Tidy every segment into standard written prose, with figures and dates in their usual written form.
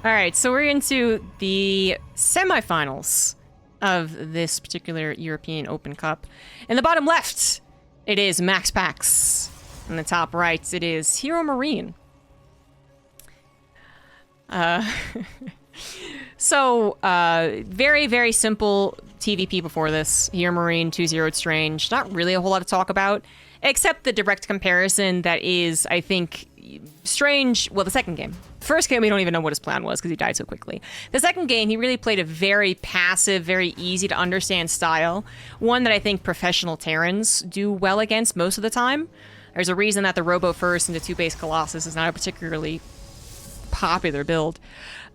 All right, so we're into the semifinals of this particular European Open Cup. In the bottom left, it is MaxPax. In the top right, it is HeRoMaRinE. Very, very simple TvP before this. HeRoMaRinE 2-0 Strange. Not really a whole lot to talk about, except the direct comparison that is, I think, Strange. Well, the second game. First game, we don't even know what his plan was because he died so quickly. The second game, he really played a very passive, very easy to understand style. One that I think professional Terrans do well against most of the time. There's a reason that the Robo First into 2-base Colossus is not a particularly popular build.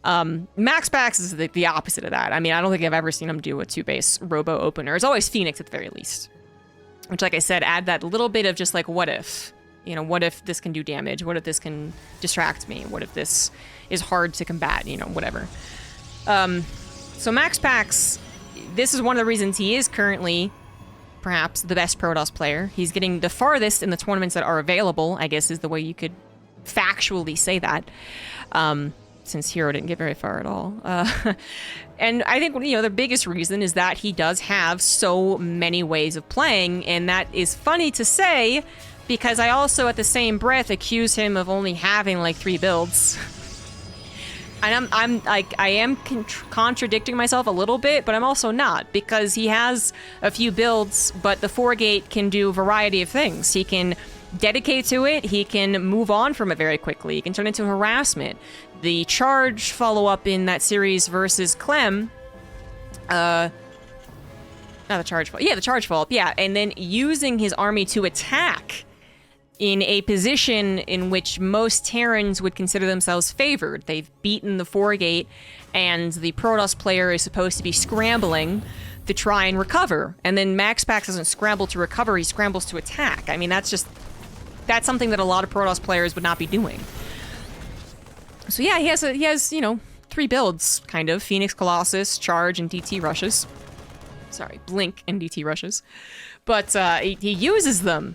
MaxPax is the opposite of that. I mean, I don't think I've ever seen him do a 2-base Robo opener. It's always Phoenix at the very least. Which, like I said, add that little bit of just like, what if? You know, what if this can do damage? What if this can distract me? What if this is hard to combat? You know, whatever. So MaxPax, this is one of the reasons he is currently perhaps the best Protoss player. He's getting the farthest in the tournaments that are available, I guess is the way you could factually say that. Since Hero didn't get very far at all. And I think, you know, the biggest reason is that he does have so many ways of playing, and that is funny to say because I also, at the same breath, accuse him of only having like 3 builds. And I'm like, I am contradicting myself a little bit, but I'm also not, because he has a few builds, but the 4-gate can do a variety of things. He can dedicate to it, he can move on from it very quickly, he can turn into harassment. The charge follow-up in that series versus Clem, not the charge follow-up, yeah, the charge follow-up, yeah, and then using his army to attack in a position in which most Terrans would consider themselves favored. They've beaten the 4-gate, and the Protoss player is supposed to be scrambling to try and recover. And then MaxPax doesn't scramble to recover, he scrambles to attack. I mean, that's something that a lot of Protoss players would not be doing. So yeah, he has, you know, 3 builds, kind of. Phoenix, Colossus, Charge, and DT rushes. Sorry, Blink and DT rushes. But he uses them,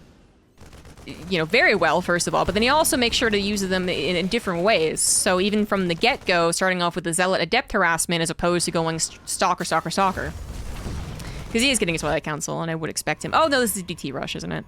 you know, very well, first of all, but then he also makes sure to use them in different ways. So even from the get-go, starting off with the Zealot Adept harassment as opposed to going Stalker. Because he is getting a Twilight Council, and I would expect him... Oh, no, this is DT Rush, isn't it?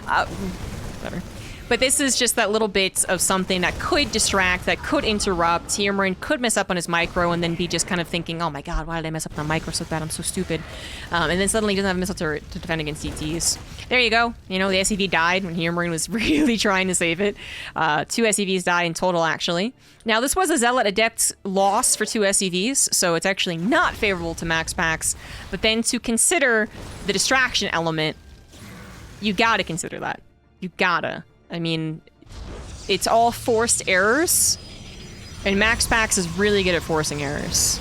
Whatever. But this is just that little bit of something that could distract, that could interrupt. HeRoMaRinE could mess up on his micro and then be just kind of thinking, oh my god, why did I mess up on the micro so bad? I'm so stupid. And then suddenly he doesn't have a missile turret to defend against CTs. There you go. You know, the SCV died when HeRoMaRinE was really trying to save it. 2 SCVs died in total, actually. Now, this was a Zealot Adept loss for 2 SCVs, so it's actually not favorable to MaxPax. But then to consider the distraction element, you gotta consider that. You gotta. I mean, it's all forced errors, and MaxPax is really good at forcing errors.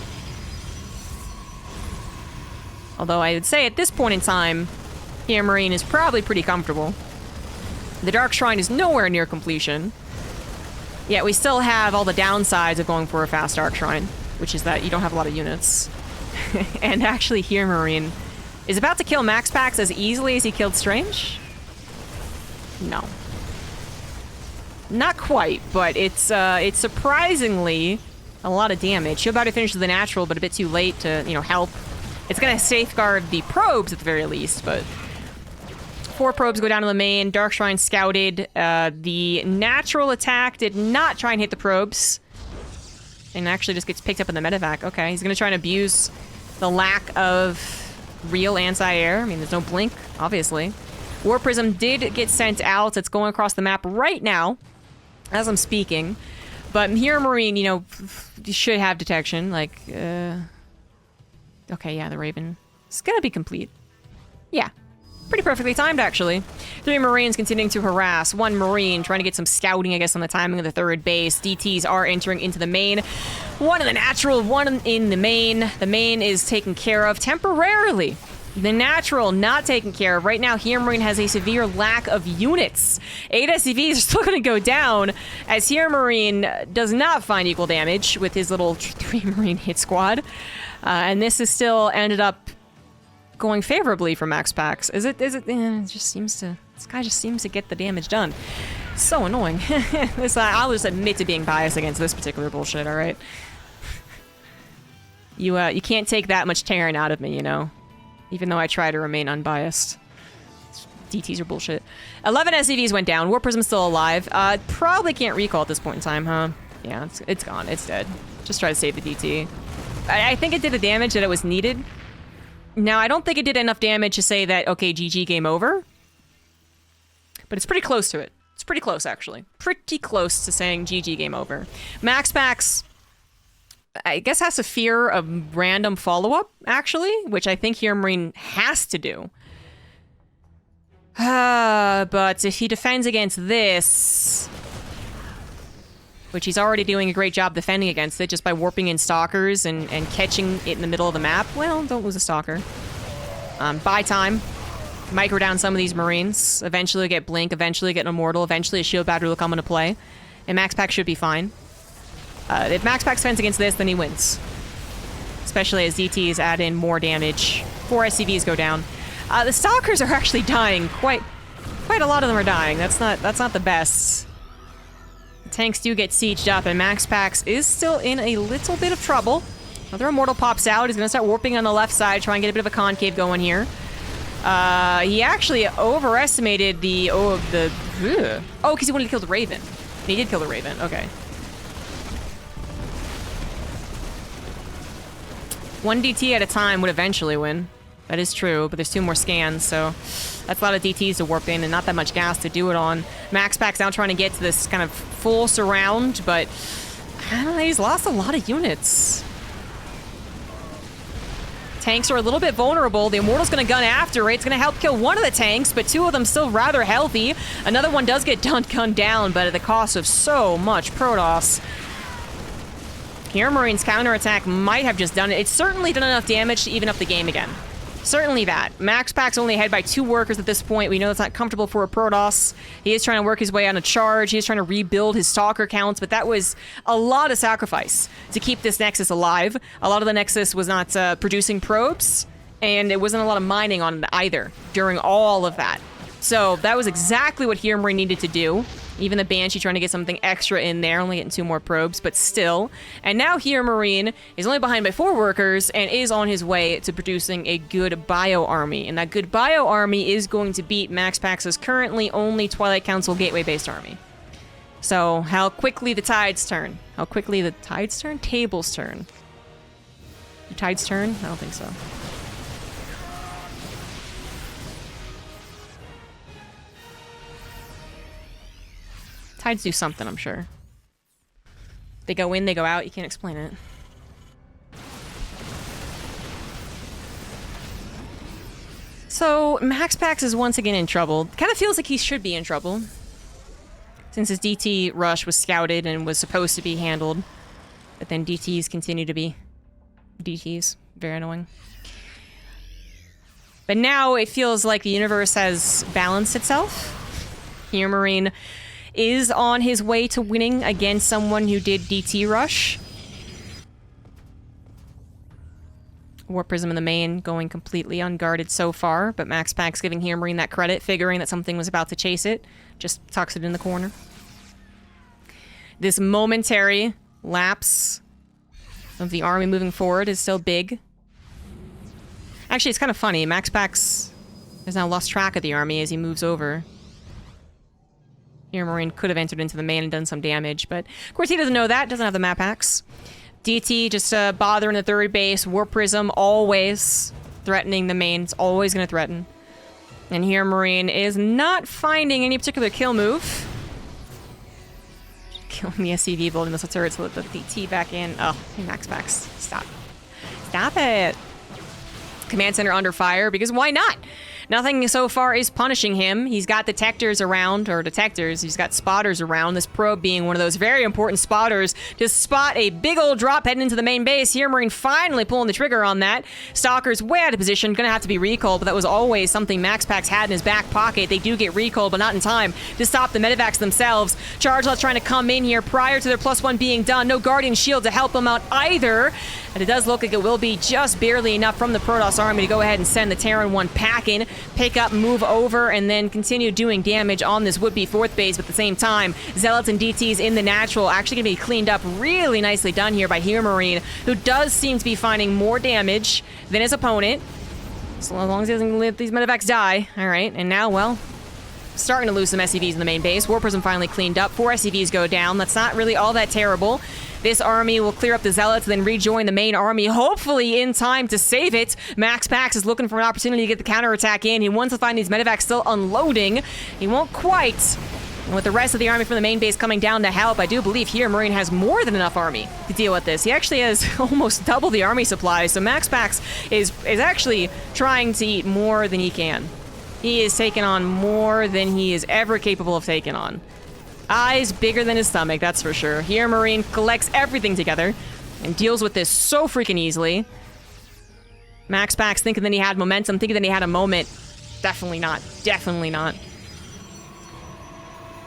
Although I would say at this point in time, HeRoMaRinE is probably pretty comfortable. The Dark Shrine is nowhere near completion, yet we still have all the downsides of going for a fast Dark Shrine, which is that you don't have a lot of units. And actually, HeRoMaRinE is about to kill MaxPax as easily as he killed Strange? No. Not quite, but it's surprisingly a lot of damage. He'll about to finish the natural, but a bit too late to, you know, help. It's gonna safeguard the probes at the very least, but 4 probes go down to the main. Dark Shrine scouted. The natural attack did not try and hit the probes, and actually just gets picked up in the medevac. Okay, he's gonna try and abuse the lack of real anti-air. I mean, there's no blink, obviously. War Prism did get sent out. It's going across the map right now, as I'm speaking. But HeRoMaRinE, you know, should have detection. Like, okay, yeah, the Raven. It's gonna be complete. Yeah. Pretty perfectly timed, actually. 3 Marines continuing to harass. 1 Marine trying to get some scouting, I guess, on the timing of the 3rd base. DTs are entering into the main. 1 in the natural, 1 in the main. The main is taken care of temporarily. The natural not taken care of. Right now, HeRoMaRinE has a severe lack of units. 8 SCVs are still going to go down, as HeRoMaRinE does not find equal damage with his little 3 Marine hit squad. And this is still ended up going favorably for MaxPax. It just seems to... This guy just seems to get the damage done. So annoying. I'll just admit to being biased against this particular bullshit, alright? You can't take that much Terran out of me, you know? Even though I try to remain unbiased. DTs are bullshit. 11 SCVs went down. Warp Prism's still alive. Probably can't recall at this point in time, huh? Yeah, it's gone. It's dead. Just try to save the DT. I think it did the damage that it was needed. Now, I don't think it did enough damage to say that, okay, GG, game over. But it's pretty close to it. It's pretty close, actually. Pretty close to saying GG, game over. MaxPax, I guess, has a fear of random follow-up, actually, which I think HeRoMaRinE has to do. But if he defends against this, which he's already doing a great job defending against it just by warping in stalkers and catching it in the middle of the map, well, don't lose a stalker. Buy time. Micro down some of these Marines. Eventually get Blink, eventually get an Immortal, eventually a Shield Battery will come into play. And MaxPax should be fine. If MaxPax defends against this, then he wins. Especially as DTs add in more damage. 4 SCVs go down. The Stalkers are actually dying. Quite a lot of them are dying. That's not the best. The tanks do get sieged up, and MaxPax is still in a little bit of trouble. Another Immortal pops out. He's gonna start warping on the left side, try and get a bit of a concave going here. He actually overestimated the... Oh, because he wanted to kill the Raven. And he did kill the Raven. Okay. 1 DT at a time would eventually win. That is true, but there's 2 more scans, so that's a lot of DTs to warp in and not that much gas to do it on. MaxPax now trying to get to this kind of full surround, but I don't know, he's lost a lot of units. Tanks are a little bit vulnerable. The Immortal's gonna gun after it. It's gonna help kill one of the tanks, but 2 of them still rather healthy. Another one does get gunned down, but at the cost of so much Protoss. HeRoMaRiNE's counterattack might have just done it. It's certainly done enough damage to even up the game again. Certainly that. MaxPax only ahead by 2 workers at this point. We know that's not comfortable for a Protoss. He is trying to work his way on a charge. He is trying to rebuild his Stalker counts, but that was a lot of sacrifice to keep this Nexus alive. A lot of the Nexus was not producing probes, and it wasn't a lot of mining on it either during all of that. So that was exactly what HeRoMaRiNE needed to do. Even the Banshee trying to get something extra in there, only getting 2 more probes, but still. And now HeRoMaRiNE is only behind by 4 workers and is on his way to producing a good bio army. And that good bio army is going to beat MaxPax's currently only Twilight Council gateway-based army. So how quickly the tides turn. How quickly the tides turn? Tables turn. Do tides turn? I don't think so. Tides do something, I'm sure. They go in, they go out, you can't explain it. So, MaxPax is once again in trouble. Kind of feels like he should be in trouble. Since his DT rush was scouted and was supposed to be handled. But then DTs continue to be DTs. Very annoying. But now it feels like the universe has balanced itself. HeRoMaRiNE is on his way to winning against someone who did DT rush. Warp Prism in the main going completely unguarded so far, but MaxPax giving HeRoMaRiNE that credit, figuring that something was about to chase it, just tucks it in the corner. This momentary lapse of the army moving forward is still big. Actually, it's kind of funny. MaxPax has now lost track of the army as he moves over. HeRoMaRiNE could have entered into the main and done some damage, but of course he doesn't know that, doesn't have the map hacks. DT just bothering the 3rd base. Warp Prism always threatening the main. It's always going to threaten. And HeRoMaRiNE is not finding any particular kill move. Killing the SCV, building missile turrets, so let the DT back in. Oh, MaxPax, stop. Stop it. Command center under fire, because why not? Nothing so far is punishing him. He's got detectors around, or detectors, he's got spotters around, this probe being one of those very important spotters to spot a big old drop heading into the main base. HeRoMaRiNE finally pulling the trigger on that. Stalker's way out of position, gonna have to be recalled, but that was always something MaxPax had in his back pocket. They do get recalled, but not in time to stop the medevacs themselves. Chargelot's trying to come in here prior to their +1 being done. No Guardian Shield to help them out either. And it does look like it will be just barely enough from the Protoss army to go ahead and send the Terran 1 packing. pick up, move over, and then continue doing damage on this would-be fourth base. But at the same time, Zealots and DTs in the natural actually going to be cleaned up. Really nicely done here by HeRoMaRinE, who does seem to be finding more damage than his opponent. So as long as he doesn't let these medevacs die. All right, and now, well, starting to lose some SCVs in the main base. War Prism finally cleaned up. 4 SCVs go down. That's not really all that terrible. This army will clear up the Zealots, then rejoin the main army, hopefully in time to save it. MaxPax is looking for an opportunity to get the counterattack in. He wants to find these medevacs still unloading. He won't quite. And with the rest of the army from the main base coming down to help, I do believe HeRoMaRinE has more than enough army to deal with this. He actually has almost double the army supply, so MaxPax is actually trying to eat more than he can. He is taking on more than he is ever capable of taking on. Eyes bigger than his stomach, that's for sure. HeRoMaRinE collects everything together and deals with this so freaking easily. MaxPax thinking that he had momentum, thinking that he had a moment. Definitely not. Definitely not.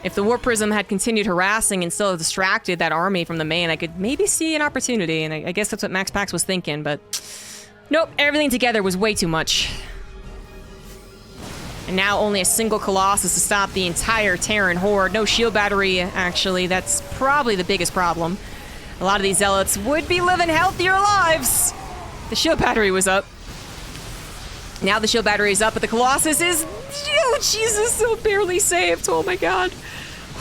If the War Prism had continued harassing and still distracted that army from the main, I could maybe see an opportunity, and I guess that's what MaxPax was thinking, but nope, everything together was way too much. And now only a single Colossus to stop the entire Terran horde. No shield battery, actually. That's probably the biggest problem. A lot of these Zealots would be living healthier lives. The shield battery was up. Now the shield battery is up, but the Colossus is... Oh, Jesus, so barely saved. Oh, my God.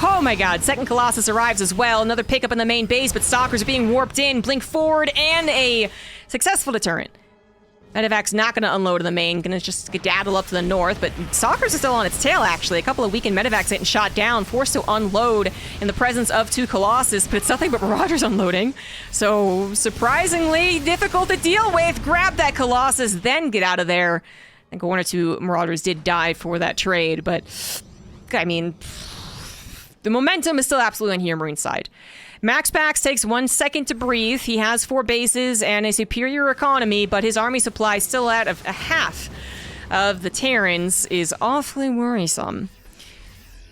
Oh, my God. Second Colossus arrives as well. Another pickup in the main base, but Stalkers are being warped in. Blink forward, and a successful deterrent. Medevac's not going to unload in the main, going to just skedaddle up to the north, but Stalkers is still on its tail, actually. A couple of weakened Medevacs getting shot down, forced to unload in the presence of 2 Colossus, but it's nothing but Marauders unloading. So, surprisingly difficult to deal with. Grab that Colossus, then get out of there. I think 1 or 2 Marauders did die for that trade, but, I mean, the momentum is still absolutely on HeRoMaRiNE's side. MaxPax takes 1 second to breathe. He has 4 bases and a superior economy, but his army supply is still at a half of the Terrans is awfully worrisome.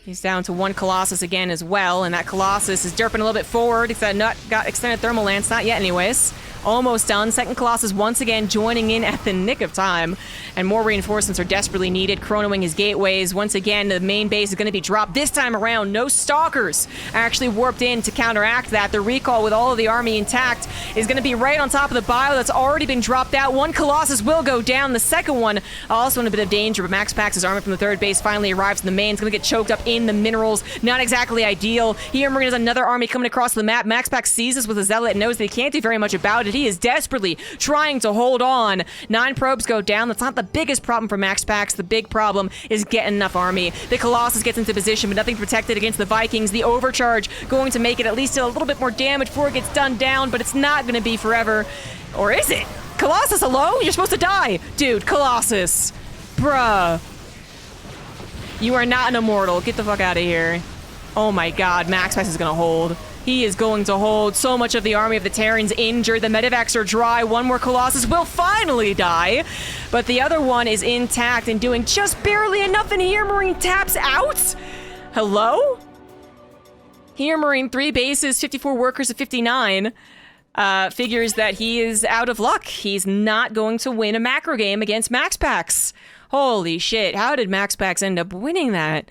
He's down to 1 Colossus again as well, and that Colossus is derping a little bit forward. It's not got extended thermal lance, not yet anyways. Almost done. Second Colossus once again joining in at the nick of time. And more reinforcements are desperately needed. Chronoing his gateways. Once again, the main base is going to be dropped. This time around, no Stalkers actually warped in to counteract that. The recall with all of the army intact is going to be right on top of the bio that's already been dropped out. 1 Colossus will go down. The second one also in a bit of danger, but MaxPax's army from the third base finally arrives in the main. It's going to get choked up in the minerals. Not exactly ideal. HeRoMaRinE has another army coming across the map. MaxPax sees this with a Zealot and knows that he can't do very much about it. He is desperately trying to hold on. 9 probes go down. That's not the biggest problem for MaxPax. The big problem is getting enough army. The Colossus gets into position, but nothing protected against the Vikings. The overcharge going to make it at least a little bit more damage before it gets done down, but it's not going to be forever. Or is it? Colossus, hello? You're supposed to die. Dude, Colossus. Bruh. You are not an immortal. Get the fuck out of here. Oh my God, MaxPax is going to hold. He is going to hold. So much of the army of the Terrans injured. The medevacs are dry. 1 more Colossus will finally die. But the other one is intact and doing just barely enough, and HeRoMaRinE taps out? Hello? HeRoMaRinE, 3 bases, 54 workers of 59. Figures that he is out of luck. He's not going to win a macro game against MaxPax. Holy shit, how did MaxPax end up winning that?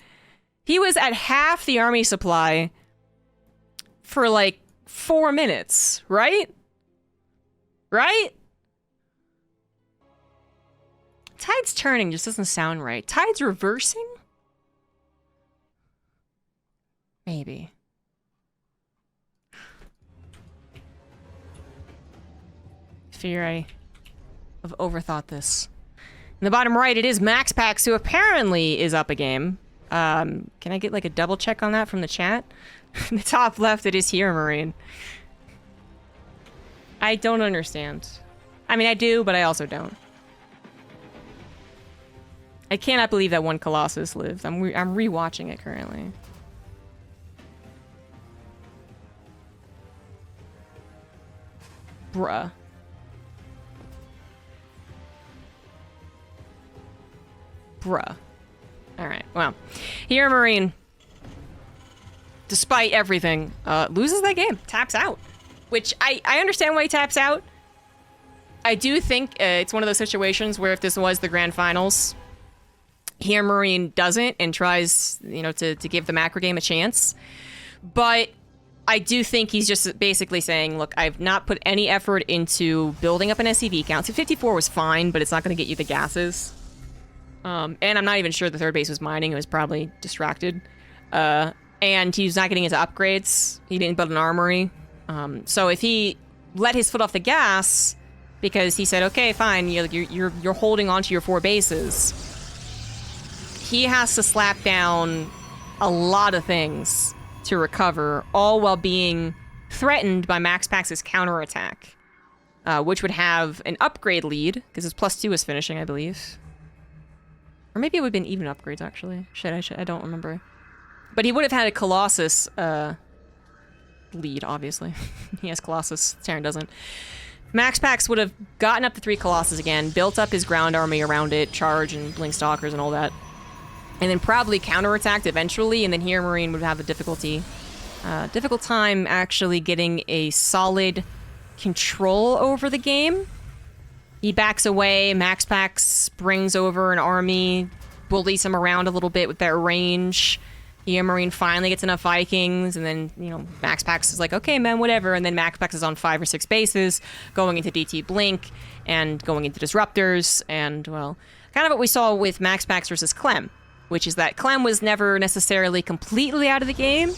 He was at half the army supply for like 4 minutes, right? Right? Tide's turning just doesn't sound right. Tide's reversing? Maybe. Fear I have overthought this. In the bottom right, it is MaxPax, who apparently is up a game. Can I get like a double check on that from the chat? In the top left, it is HeRoMaRinE. I don't understand. I mean, I do, but I also don't. I cannot believe that 1 Colossus lived. I'm rewatching it currently. Bruh. Bruh. Alright, well. HeRoMaRinE, despite everything, loses that game. Taps out. Which, I understand why he taps out. I do think it's one of those situations where if this was the grand finals, HeRoMaRinE doesn't and tries, you know, to give the macro game a chance. But I do think he's just basically saying, look, I've not put any effort into building up an SCV count. So 54 was fine, but it's not going to get you the gases. And I'm not even sure the third base was mining. It was probably distracted. And he's not getting into upgrades. He didn't build an armory. So if he let his foot off the gas because he said, okay, fine, you're holding on to your 4 bases, he has to slap down a lot of things to recover, all while being threatened by MaxPax's counterattack, which would have an upgrade lead, because his +2 is finishing, I believe. Or maybe it would have been even upgrades, actually. I don't remember. But he would have had a Colossus lead, obviously. He has Colossus, Terran doesn't. MaxPax would have gotten up to 3 Colossus again, built up his ground army around it, charge and blink stalkers and all that. And then probably counterattacked eventually, and then HeRoMaRinE would have a difficult time actually getting a solid control over the game. He backs away, MaxPax brings over an army, bullies him around a little bit with that range. HeRoMaRinE finally gets enough Vikings, and then, you know, MaxPax is like, okay, man, whatever. And then MaxPax is on 5 or 6 bases, going into DT Blink, and going into Disruptors, and, well, kind of what we saw with MaxPax versus Clem, which is that Clem was never necessarily completely out of the game.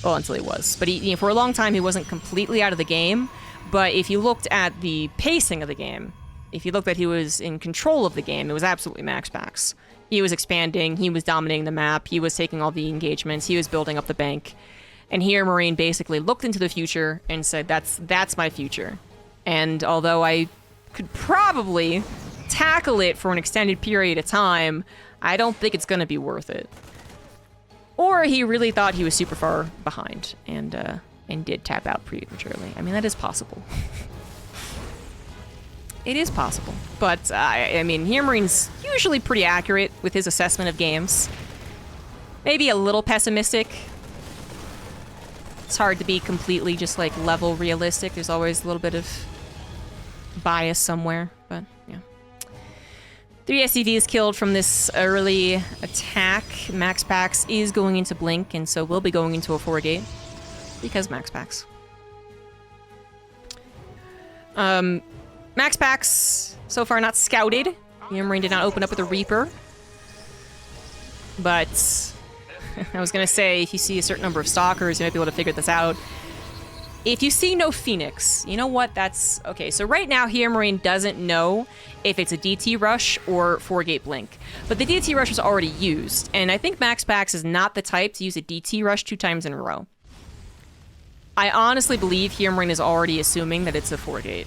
Well, until he was. But he, you know, for a long time, he wasn't completely out of the game. But if you looked at the pacing of the game, if you looked that he was in control of the game, it was absolutely MaxPax. He was expanding, he was dominating the map, he was taking all the engagements, he was building up the bank. And HeRoMaRinE basically looked into the future and said, that's my future. And although I could probably tackle it for an extended period of time, I don't think it's going to be worth it. Or he really thought he was super far behind and did tap out prematurely. I mean, that is possible. It is possible. But, I mean, HeRoMaRinE's usually pretty accurate with his assessment of games. Maybe a little pessimistic. It's hard to be completely just, like, level realistic. There's always a little bit of bias somewhere, but, yeah. 3 SCVs killed from this early attack. MaxPax is going into Blink, and so we'll be going into a 4-gate. Because MaxPax. MaxPax, so far not scouted. HeRoMaRinE did not open up with a Reaper. But I was going to say, if you see a certain number of Stalkers, you might be able to figure this out. If you see no Phoenix, you know what? That's... Okay, so right now, HeRoMaRinE doesn't know if it's a DT Rush or 4-gate Blink. But the DT Rush was already used, and I think MaxPax is not the type to use a DT Rush 2 times in a row. I honestly believe HeRoMaRinE is already assuming that it's a 4-gate.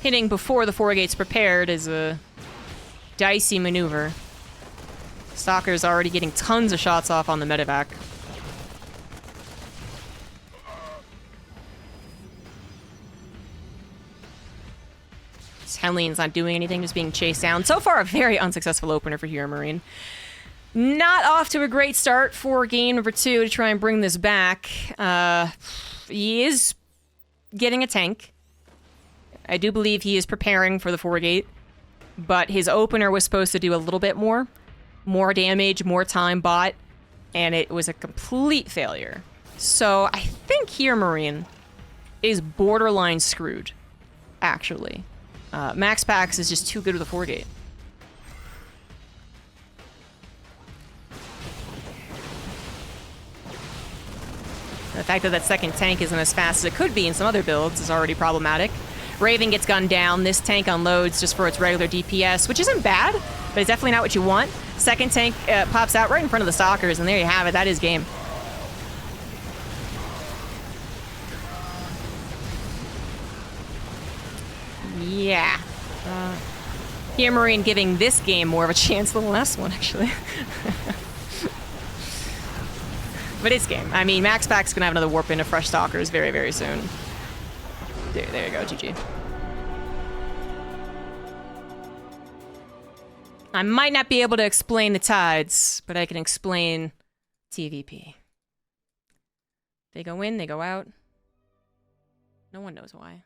Hitting before the 4-gate's prepared is a dicey maneuver. Stalker's already getting tons of shots off on the medevac. Hellion's not doing anything, just being chased down. So far, a very unsuccessful opener for HeRoMaRinE. Not off to a great start for game number 2 to try and bring this back. He is getting a tank. I do believe he is preparing for the 4-gate, but his opener was supposed to do a little bit more. More damage, more time bought, and it was a complete failure. So I think HeRoMaRinE is borderline screwed, actually. MaxPax is just too good with the 4-gate. The fact that that second tank isn't as fast as it could be in some other builds is already problematic. Raven gets gunned down. This tank unloads just for its regular DPS, which isn't bad, but it's definitely not what you want. Second tank pops out right in front of the Stalkers, and there you have it. That is game. Yeah. HeRoMaRinE giving this game more of a chance than the last one, actually. But it's game. I mean, MaxPax's gonna have another warp into fresh Stalkers very, very soon. There you go, GG. I might not be able to explain the tides, but I can explain TvP. They go in, they go out. No one knows why.